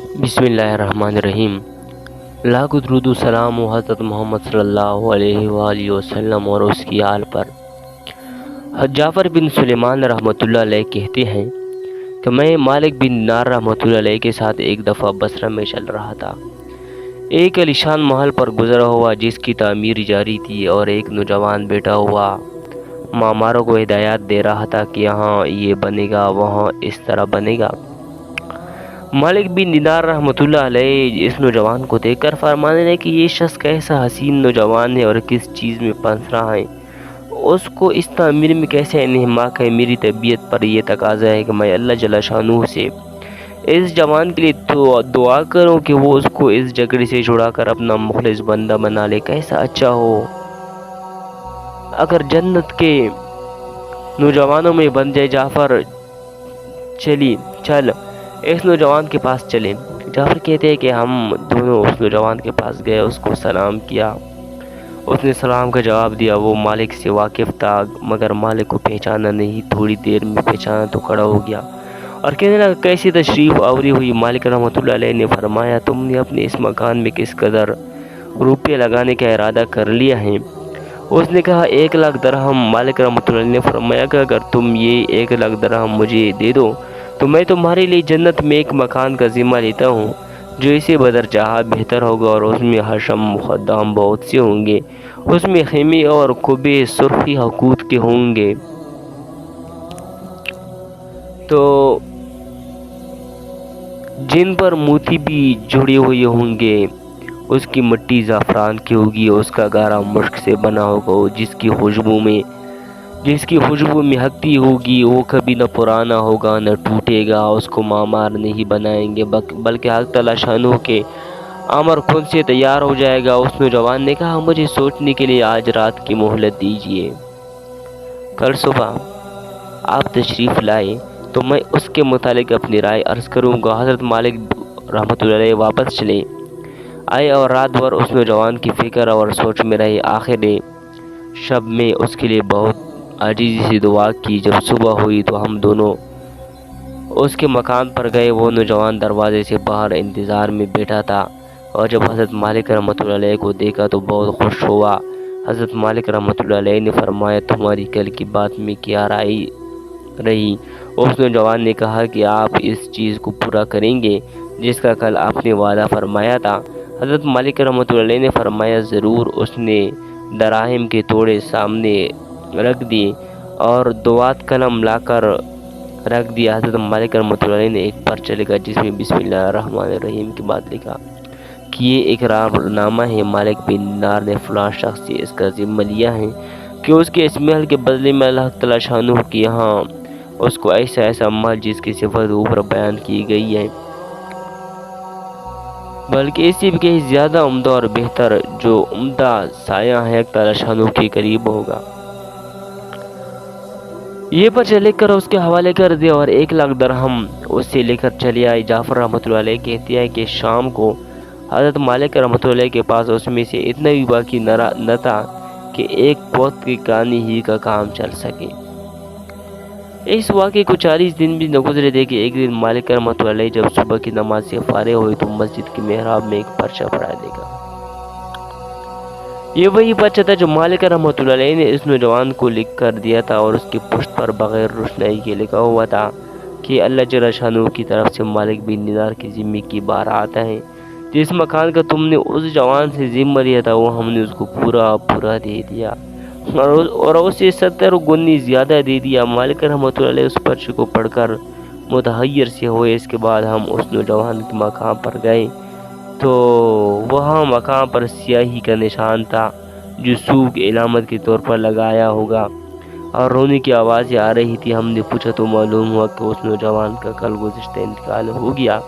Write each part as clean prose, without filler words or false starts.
بسم اللہ الرحمن الرحیم۔ لاکھ درود و سلام و حضرت محمد صلی اللہ علیہ وآلہ وسلم اور اس کی آل پر۔ جعفر بن سلیمان رحمۃ اللہ علیہ کہتے ہیں کہ میں مالک بن دینار رحمۃ اللہ علیہ کے ساتھ ایک دفعہ بصرہ میں چل رہا تھا۔ ایک عالیشان محل پر گزرا ہوا جس کی تعمیر جاری تھی، اور ایک نوجوان بیٹا ہوا معماروں کو ہدایات دے رہا تھا کہ یہاں یہ بنے گا، وہاں اس طرح بنے گا۔ مالک بن دینار رحمۃ اللہ علیہ اس نوجوان کو دیکھ کر فرمانے لگے کہ یہ شخص کیسا حسین نوجوان ہے اور کس چیز میں پنس رہا ہے، اس کو اس تعمیر میں کیسے انہماک ہے۔ میری طبیعت پر یہ تقاضا ہے کہ میں اللہ جل شانہ سے اس جوان کے لیے دعا کروں کہ وہ اس کو اس جگڑے سے چھڑا کر اپنا مخلص بندہ بنا لے۔ کیسا اچھا ہو اگر جنت کے نوجوانوں میں بن جائے۔ جعفر چل اس نوجوان کے پاس چلے۔ جعفر کہتے ہیں کہ ہم دونوں اس نوجوان کے پاس گئے، اس کو سلام کیا۔ اس نے سلام کا جواب دیا۔ وہ مالک سے واقف تھا مگر مالک کو پہچانا نہیں۔ تھوڑی دیر میں پہچانا تو کھڑا ہو گیا اور کہنے لگا کیسی تشریف آوری ہوئی۔ مالک رحمۃ اللہ علیہ نے فرمایا تم نے اپنے اس مکان میں کس قدر روپے لگانے کا ارادہ کر لیا ہے؟ اس نے کہا 1,00,000 درہم۔ مالک رحمۃ اللہ علیہ نے فرمایا کہ اگر تم یہ 1,00,000 درہم مجھے دے دو تو میں تمہارے لیے جنت میں ایک مکان کا ذمہ لیتا ہوں جو اسے بدر جہاں بہتر ہوگا، اور اس میں حشم خدام بہت سے ہوں گے، اس میں خیمے اور کبے سرخی حقوط کے ہوں گے، تو جن پر موتی بھی جڑے ہوئے ہوں گے، اس کی مٹی زعفران کی ہوگی، اس کا گارا مشک سے بنا ہوگا، جس کی خوشبو میں ہکتی ہوگی، وہ کبھی نہ پرانا ہوگا نہ ٹوٹے گا۔ اس کو معمار نہیں بنائیں گے بلکہ حق تعالی شانہ کے امر خود سے تیار ہو جائے گا۔ اس نوجوان نے کہا مجھے سوچنے کے لیے آج رات کی مہلت دیجیے، کل صبح آپ تشریف لائے تو میں اس کے متعلق اپنی رائے عرض کروں گا۔ حضرت مالک رحمۃ اللہ علیہ واپس چلے آئے اور رات بھر اس نوجوان کی فکر اور سوچ میں رہے۔ آخر شب میں اس کے لیے بہت عاجزی سے دعا کی۔ جب صبح ہوئی تو ہم دونوں اس کے مکان پر گئے۔ وہ نوجوان دروازے سے باہر انتظار میں بیٹھا تھا، اور جب حضرت مالک رحمۃ اللہ علیہ کو دیکھا تو بہت خوش ہوا۔ حضرت مالک رحمۃ اللہ علیہ نے فرمایا تمہاری کل کی بات میں کیا رائے رہی؟ اس نوجوان نے کہا کہ آپ اس چیز کو پورا کریں گے جس کا کل آپ نے وعدہ فرمایا تھا۔ حضرت مالک رحمۃ اللہ علیہ نے فرمایا ضرور۔ اس نے دراہم کے توڑے سامنے رکھ دیے اور دوات قلم لا کر رکھ دیا۔ حضرت مالک رحمۃ اللہ علیہ نے ایک پرچہ لکھا جس میں بسم اللہ الرحمن الرحیم کے بعد لکھا کہ یہ اقرار نامہ ہے، مالک بن دینار نے فلاں شخص سے اس کا ذمہ لیا ہے کہ اس کے اس محل کے بدلے میں اللہ تعالی شانہ کے یہاں اس کو ایسا محل جس کی صفت اوپر بیان کی گئی ہے، بلکہ اس سے بھی کہیں زیادہ عمدہ اور بہتر، جو عمدہ سایہ ہے تعالی شانہ کے قریب ہوگا۔ یہ پرچہ لکھ کر اس کے حوالے کر دیا اور 1,00,000 درہم اس سے لے کر چلے آئے۔ جعفر رحمۃ اللہ علیہ کہتے ہیں کہ شام کو حضرت مالک رحمۃ اللہ علیہ کے پاس اس میں سے اتنا بھی باقی نہ تھا کہ ایک پوت کی کہانی ہی کا کام چل سکے۔ اس واقعے کو 40 دن بھی نہ گزرے تھے کہ ایک دن مالک رحمۃ اللہ علیہ جب صبح کی نماز سے فارغ ہوئے تو مسجد کے محراب میں ایک پرچہ پڑھا دے گا۔ یہ وہی پرچہ تھا جو مالک رحمۃ اللہ علیہ نے اس نوجوان کو لکھ کر دیا تھا، اور اس کی پشت پر بغیر روشنائی کے لکھا ہوا تھا کہ اللہ جل شانہ کی طرف سے مالک بن دینار کے ذمے کی بارات ہے۔ جس مکان کا تم نے اس جوان سے ذمہ لیا تھا وہ ہم نے اس کو پورا دے دیا، اور اسے 70 گنی زیادہ دے دیا۔ مالک رحمۃ اللہ علیہ اس پرچے کو پڑھ کر متحیر سے ہوئے۔ اس کے بعد ہم اس نوجوان کے مقام پر گئے تو وہاں مقام پر سیاہی کا نشان تھا جو سوگ علامت کے طور پر لگایا ہوگا، اور رونے کی آوازیں آ رہی تھی۔ ہم نے پوچھا تو معلوم ہوا کہ اس نوجوان کا کل گزشتہ انتقال ہو گیا۔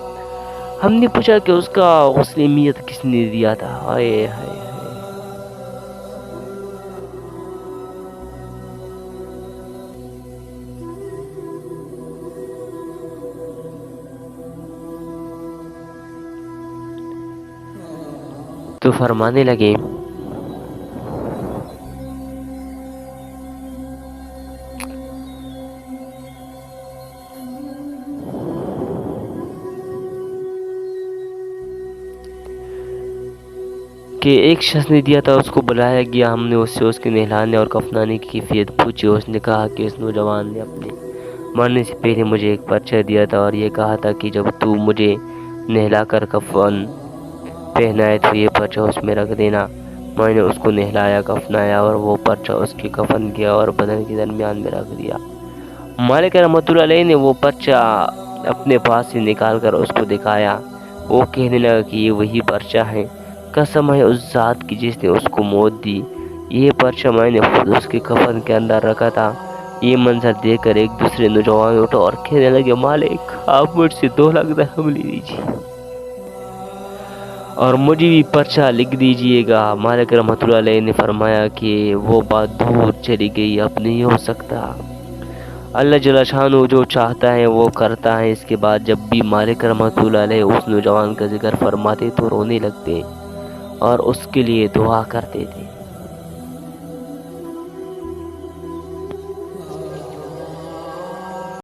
ہم نے پوچھا کہ اس کا غسل میت کس نے دیا تھا؟ ہائے ہائے ہائے! تو فرمانے لگے کہ ایک شخص نے دیا تھا، اس کو بلایا گیا، ہم نے اس سے اس کے نہلانے اور کفنانے کی کیفیت پوچھی۔ اس نے کہا کہ اس نوجوان نے اپنے مرنے سے پہلے مجھے ایک پرچہ دیا تھا اور یہ کہا تھا کہ جب تو مجھے نہلا کر کفن پہنائے تو یہ پرچہ اس میں رکھ دینا۔ میں نے اس کو نہلایا، کفنایا اور وہ پرچہ اس کے کفن کیا اور بدن کے درمیان میں رکھ دیا۔ مالک رحمۃ اللہ علیہ نے وہ پرچہ اپنے پاس سے نکال کر اس کو دکھایا۔ وہ کہنے لگا کہ یہ وہی پرچہ ہے، قسم ہے اس ذات کی جس نے اس کو موت دی، یہ پرچہ میں نے خود اس کے کفن کے اندر رکھا تھا۔ یہ منظر دیکھ کر ایک دوسرے نوجوان اٹھا اور کہنے لگے، مالک آپ مجھ سے 2 لاکھ درہم لے لیجیے اور مجھے بھی پرچہ لکھ دیجیے گا۔ مالک رحمۃ اللہ علیہ نے فرمایا کہ وہ بات دور چلی گئی، اب نہیں ہو سکتا۔ اللہ جل شانہ جو چاہتا ہے وہ کرتا ہے۔ اس کے بعد جب بھی مالک رحمۃ اللہ علیہ اس نوجوان کا ذکر فرماتے تو رونے لگتے اور اس کے لیے دعا کرتے تھے۔